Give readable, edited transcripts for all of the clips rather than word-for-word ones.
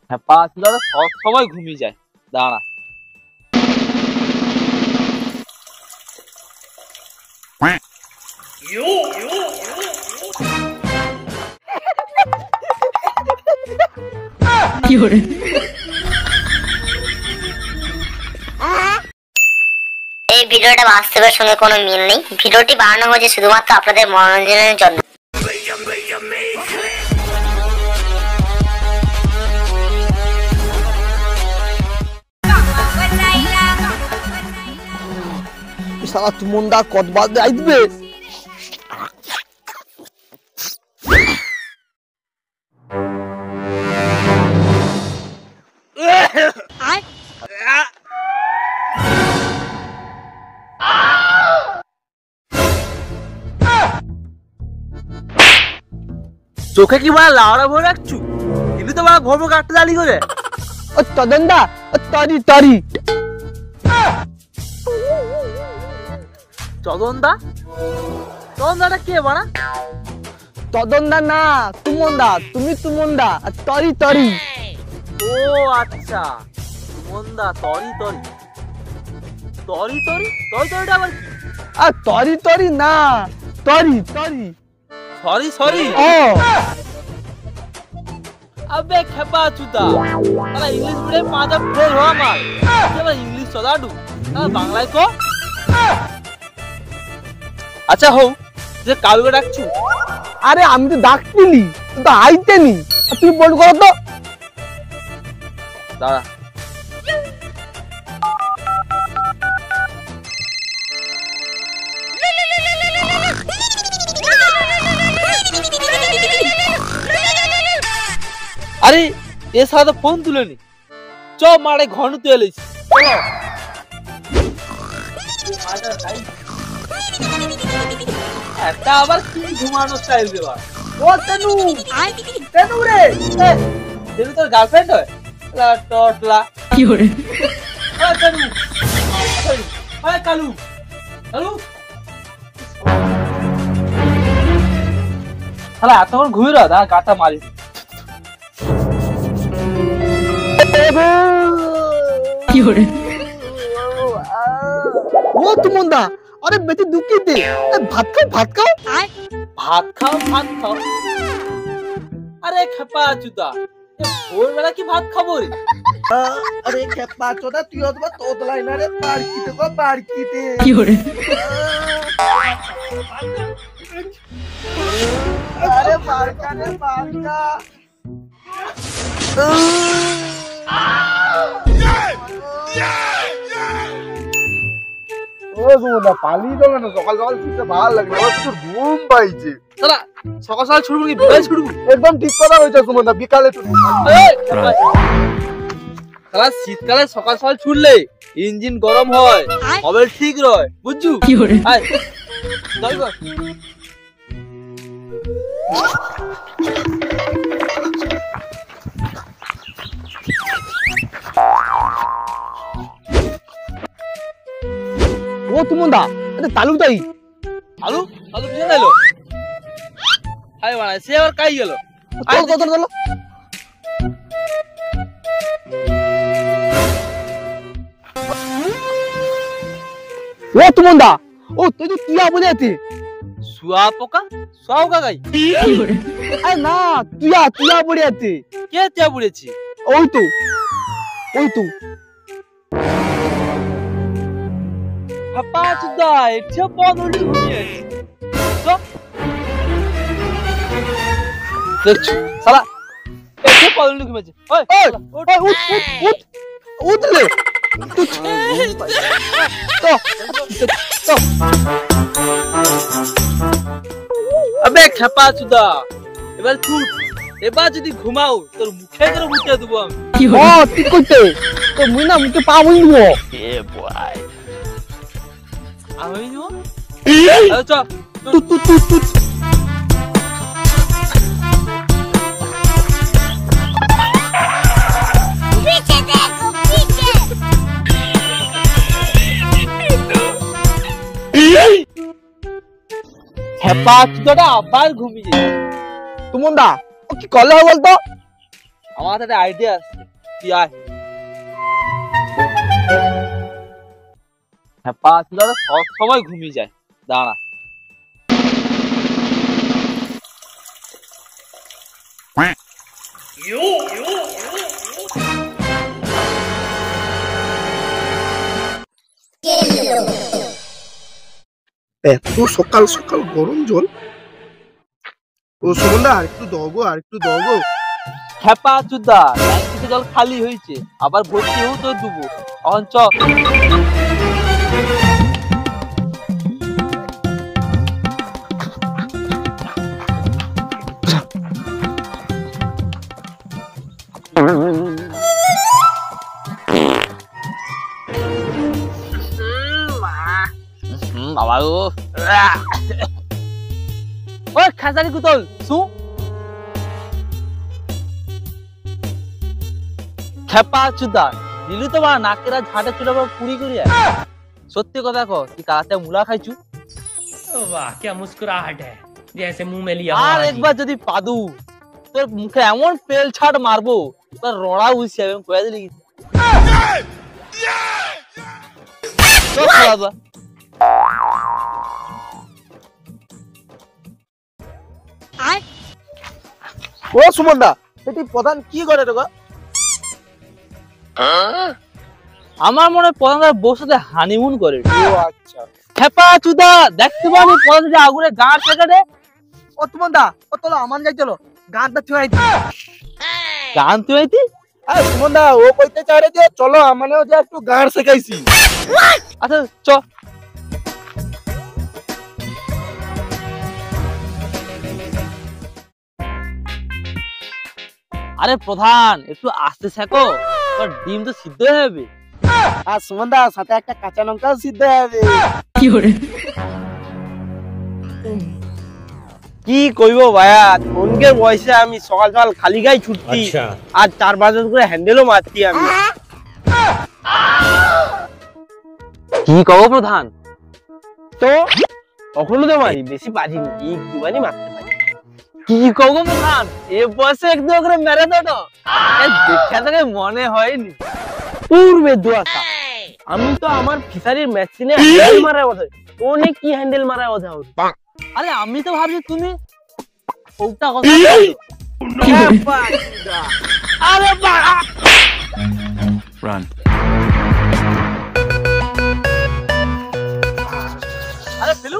হ্যাঁ পা চুদাটা সব সময় ঘুমিয়ে যায়। দাঁড়া কি করে এই ভিডিওটা বাস্তবের সঙ্গে কোনো মিল নেই। ভিডিওটি বানানো হয়েছে শুধুমাত্র আপনাদের মনোরঞ্জনের জন্য। সারা তুমন্দা কত বাদ আইবে চোখে কি বলা লাউড়া ভরে রাখছু কিন্তু তো বলা ভরবো কাটতে দাঁড়ি করে ও তদন্দা ও তরি তরি চদনদা চদনদাটা কে বানা তদন্দা না তুমন্দা তুমি তুমন্দা আর তরি তরি ও আচ্ছা মন্দা তরি তরি তরি তরি তরি তরিটা আবার কি আর তরি তরি না তরি তরি সরি সরি ও আবে খেপা চুদা তারা ইংলিশ মিডিয়াম মাথা ফেল হওয়া মাল এবার ইংলিশ চদাডু বাংলায় কো আচ্ছা হও যে কালুকে ডাকছু আরে আমি তো ডাকছিলি তুই তো আইতেনি তুই বল করো তো দাঁড়া আরে এ সাথে ফোন তুলেনি চ মারে ঘন তুই এলিস চলো একটা আবার কি ঘুমানো স্টাইল দেবা ও তেনু তেনু রে তেনু তোর গার্লফ্রেন্ড হয় লা টটলা কি করে ও তেনু আরে কালু কালু শালা এতক্ষণ ঘুমিয়ে রহ দা গাটা মারিস কি করে ও তুমন্দা আরে বেটি দুঃখী দে ভাত খাও ভাত খাও ভাত খাও ভাত খাও আরে খেপা চুদা ভোরবেলা কি ভাত খাবো রে আরে খেপা চোদা তুই অথবা তোতলাই না রে পার্কিতে গো পার্কিতে কি করে আরে পার্কা রে পার্কা ও সুমন্দা পালি যাবে না সকাল সকাল শুতে ভালো লাগে আমার তো ঘুম পাইছে শালা সকাল সকাল ছুটবো কি বিকালে ছুটবো একদম ঠিক কথা কইছো সুমন্দা বিকালে ছুটবো শালা শীতকালে সকাল সকাল ছুটলে ইঞ্জিন গরম হয় হবে ঠিক রয় বুঝছু কি করে আয় দইবা ও তুমন্দা আরে তালু তাই আলু আলু পিছনে এলো আয় বাড়া সে আবার কাই গেল চল চল চল ও তুমন্দা ও তুই তো টিয়া বলে আছে শুয়া পোকা শুয়া পোকা গাই কি করে আরে না টিয়া টিয়া বলে আছে কে তিয়া বুড়েছি ওই তো ওই তো হাপা চুদা এটা পদ উল্টি ঘুমিয়ে তো দেখছো শালা এটা পদ উল্টি ঘুমিয়েছে ওই ওই ওঠ উঠ উঠ উঠ উঠলে তো তো আবে খেপা চুদা এবার ছুট এবার যদি ঘুমাও তোর মুখে করে মুতে দেবো আমি কি ও করে ঠিক করতে তো মুই না মুকে পা বই দিব আমি নিব চ তুত তুত তুত তুত খেপা চুদাটা আবার ঘুমিয়ে তুমন্দা ও কি করলে হবে বলতো আমার একটা আইডিয়া আছে তুই আয়। হ্যাঁ পা চুদা সব সময় ঘুমিয়ে যায়, দাঁড়া। এত সকাল সকাল গরম জল। ও সুমনদা আর একটু দাও গো, আর একটু দাও গো। খেপা চুদা ট্যাঙ্কিতে জল খালি হয়েছে, আবার ভর্তি হও তো দেবো। এখন চ। বাবা ও ওই খাসারি কুতল সু খেপা চুদা দিলু তো মা নাকেরা ঝাঁটে চুলা পুরি করিয়া। সত্যি কথা কো তুই কালাতে মুলা খাইছু? वाह क्या मुस्कुराहट है, जैसे मुंह में लिया আর একবার যদি পাদু তোর মুখে এমন পেল ছাড় মারবো তোর রড়া উইছে আমি কইয়া দিলি কি তো খাওয়া। ও সুমনদা এটি প্রধান কি করে রে গো? আমার মনে হয় প্রধানরা বসে হানিমুন করে। ও আচ্ছা। খেপা চুদা দেখতে পাবি প্রধান যে আগুনে গাঁট ফেকাটে। ও সুমনদা ও চলো আমার যাই, চলো গানটা ছুঁয়াই দি। গান তুই আইতি? আরে সুমনদা ও কইতে চারে যে চলো আমানেও যে একটু গান শেখাইছি। আচ্ছা চ। আরে প্রধান একটু আস্তে শেখো, তোর ডিম তো সিদ্ধ হয়ে যাবে। আর সুমনদা সাথে একটা কাঁচা লঙ্কাও সিদ্ধ হবে। কি কইবো ভাইয়া, ফোনকে বয়সে আমি সকাল সকাল খালি গায়ে ছুটছি, আর 4-5 করে হ্যান্ডেলও মারছি আমি। কি কব প্রধান? তো কখনো তো মারি, বেশি বাজিনি, একটুখানি মারতে পারি। কি কব প্রধান? এ বয়সে একদম করে মেরে দাও, দেখা থেকে মনে হয়নি। পূর্বে দোয়াশা আমি তো আমার ফিশারির মেশিনে হ্যান্ডেল মারা কথা, তোনে কি হ্যান্ডেল মারা কথা হচ্ছে? আরে আমি তো ভাবছি তুমি ওটা কথা আরে বাড়া Run. আরে ফেলু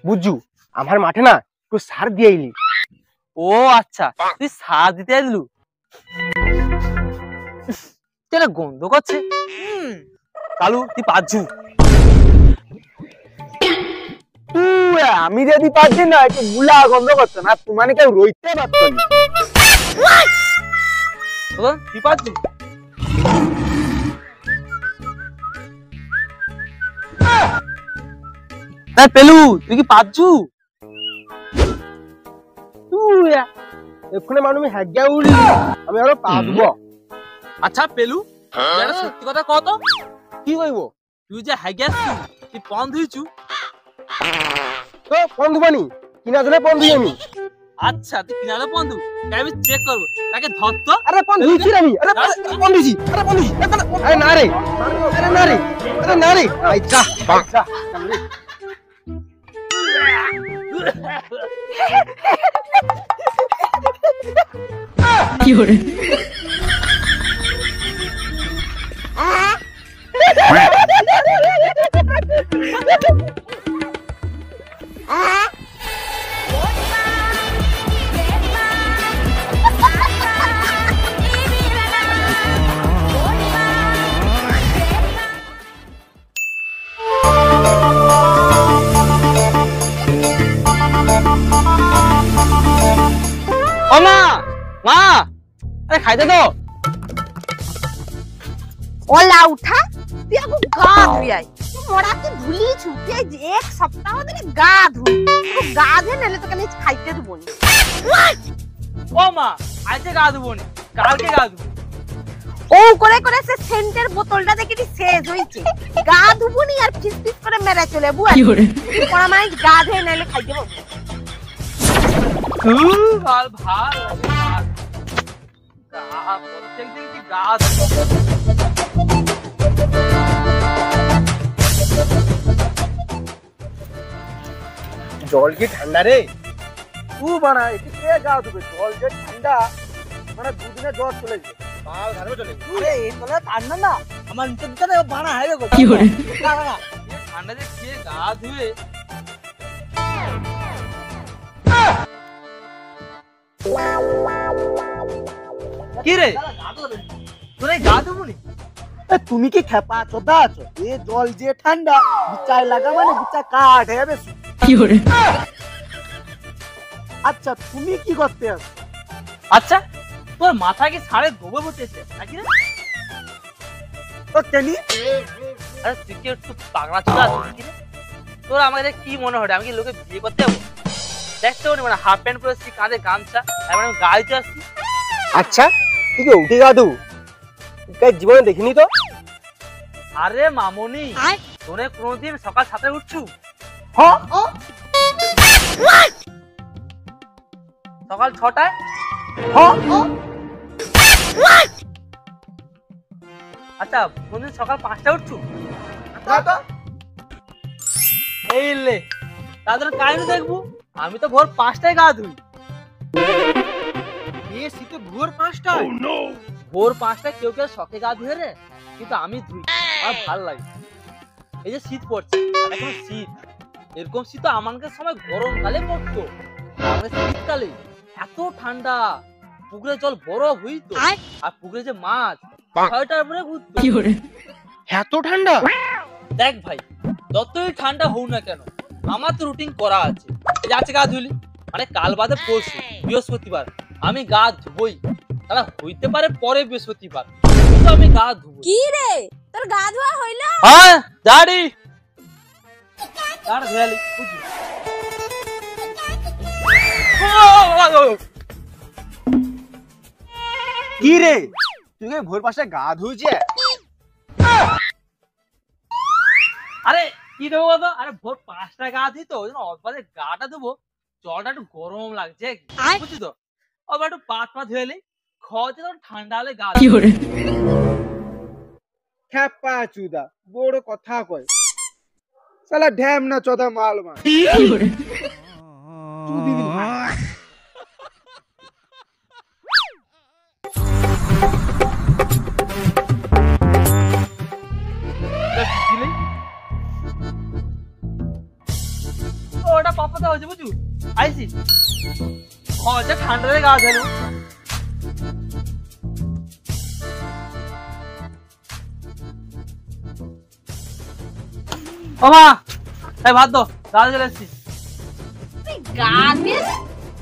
বুঝু আমার মাঠে না একটু সার দিয়ে আইলি। ও আচ্ছা তুই সার দিতে দিলু, এটা গন্ধ করছে। কালু তুই পাচ্ছু? আমি যদি পারছি না একটু গুলা গন্ধ করছে না, তোমার কেউ রইতে পারতো না। তুই পাচ্ছু? পেলু তুই কি পাচ্ছু? এক্ষুনি মানুষ হ্যাগা উড়ি, আমি আরো পা দেবো। আচ্ছা পেলু একটা সত্যি কথা কত, কি কইব? তুই যে হাইগ্যাসছু তুই পন ধুইছু? তো পন ধুবানি কিনা দিলে পন ধুই আমি। আচ্ছা তুই কিনারে পন ধু, আমি চেক করবো, তাকে ধর তো। আরে পন ধুইছি আমি, আরে পন ধুইছি, আরে পন ধুইছি, আরে না রে, আরে না রে, আরে না রে, আচ্ছা আচ্ছা কি হরে ও মা, মা আরে খাইতে তো। ওলা উঠা তুই আগু গা ধুই আই, মোড়া তুই ভুলিছু তুই আজ এক সপ্তাহ ধরে গা ধুই, তুই গা ধুই নেলে তোকে আমি খাইতে দেবনি। ও মা আজকে গা ধুবো নি, কালকে গা ধুবো। ও করে করে সে সেন্টের বোতলটা দেখি শেষ হইছে, গা ধুবনি আর ফিস ফিস করে মেরে চলে বুয়া। কি হরে তুই পড়া মানে গা ধুই নেলে খাইতে পাবো। ভাল ভাল ভাল প্রত্যেক দিন কি গা ধুই। জল কি ঠান্ডা রে? তু বানা এটি কে গা ধুবে? জল যে ঠান্ডা, মানে দুদিনে জ্বর চলে যাবে। বাল ঘরে চলে যাবে। আরে এই তোলা ঠান্ডা না, আমার নিচে দিকে বানা হয়ে গেল। কি করে? ঠান্ডা যে কে গা ধুয়ে। কি রে তোরা গা ধুবনি? তুমি কি খেপা চোদা আছো? এ জল যে ঠান্ডা, বিচায় লাগা মানে বিচা কাঠ হয়ে যাবে। কি করে? আচ্ছা তুমি কি করতে আছো? আচ্ছা তোর মাথা কি সাড়ে গোবর বসেছে নাকি রে? তো কেনি আরে তুই কি একটু পাগলা চোদা আছিস নাকি রে? তোর আমাকে দেখে কি মনে হয় আমি কি লোকে বিয়ে করতে যাবো? দেখতে পারি মানে হাফ প্যান্ট পরেছি, কাঁধে গামছা, এবার আমি গাড়িতে আসছি। আচ্ছা ঠিক আছে উঠে গা ধু, জীবনে দেখিনি তো। আরে মামনি তোরে কোনোদিন সকাল 7টায় উঠছু? হ্যাঁ সকাল 6টায়? হ্যাঁ আচ্ছা কোনদিন সকাল 5টায় উঠছু? এই লে তাদের কাহিনী দেখবো। আমি তো ভোর 5টায় গা ধুই। এ শীতে ভোর 5টায়? ভোর 5টায় কেউ কেউ শখে গা ধুয়ে রে, কিন্তু আমি ধুই, আমার ভালো লাগে। এই যে শীত পড়ছে, আর এখন শীত, এরকম শীত তো আমাদের সময় গরমকালে পড়তো, আমাদের শীতকালে এত ঠান্ডা, পুকুরের জল বরফ হইতো, আর পুকুরে যে মাছ 6টার পরে ঘুরতো। কি করে? এত ঠান্ডা? দেখ ভাই যতই ঠান্ডা হোক না কেন আমার তো রুটিন করা আছে। এই যে আজকে গা ধুলি মানে কাল বাদে পরশু বৃহস্পতিবার আমি গা ধুবই, তারা হইতে পারে পরে বৃহস্পতিবার, কিন্তু আমি গা ধুবো। কি রে তোর গা ধোয়া হইলো? হ্যাঁ দাঁড়ি দাঁড় ধুয়ালি বুঝলি। কি রে তুই ভোর 5টায় গা ধুইছে? আরে কি দেবো বলতো? আরে ভোর 5টায় গা ধুই তো ওই জন্য অল্প গাটা দেবো, জলটা একটু গরম লাগছে বুঝছি তো, আবার একটু পা ধুয়ালি খাওয়াতে তখন ঠান্ডা হলে গা। কি করে? খেপা চুদা বড় কথা কয়, শালা ঢ্যাম না চোদা মাল মা। কি করে? চুদি দিন ওটা পাপাতে হয়েছে বুঝু আইসি খাওয়াতে ঠান্ডাতে গা ধুলো। ও মা এই ভাত দাও, গা চলে এসছি। তুই গা ধুয়ে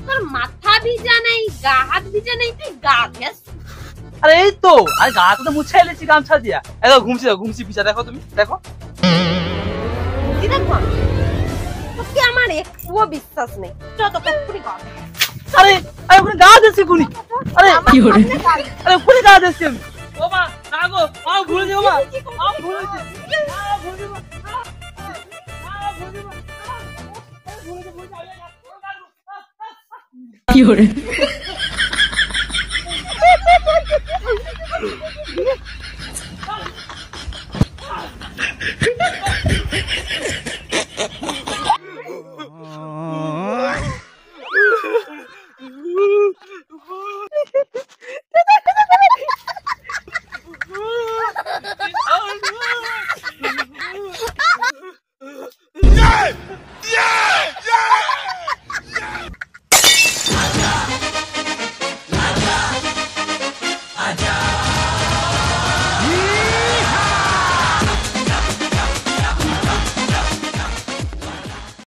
তোর মাথা ভিজা নেই, গা হাত ভিজা নেই, তুই গা ধুয়ে? আরে এই তো আরে গা তো মুছে এলেছি গামছা দিয়া। এই ঘুমছি পিছা দেখো তুমি দেখো। কি দেখবো? তোকে আমার একটুও বিশ্বাস নেই, যত কক্ষুরি গা ধুয়ে। আরে আরে ওখানে গা দিয়েছি কুনি। আরে কি করে? আরে ওখানে গা দিয়েছি আমি। ও মা না গো ভুলে যাও মা, ভুলে যাও কি করে?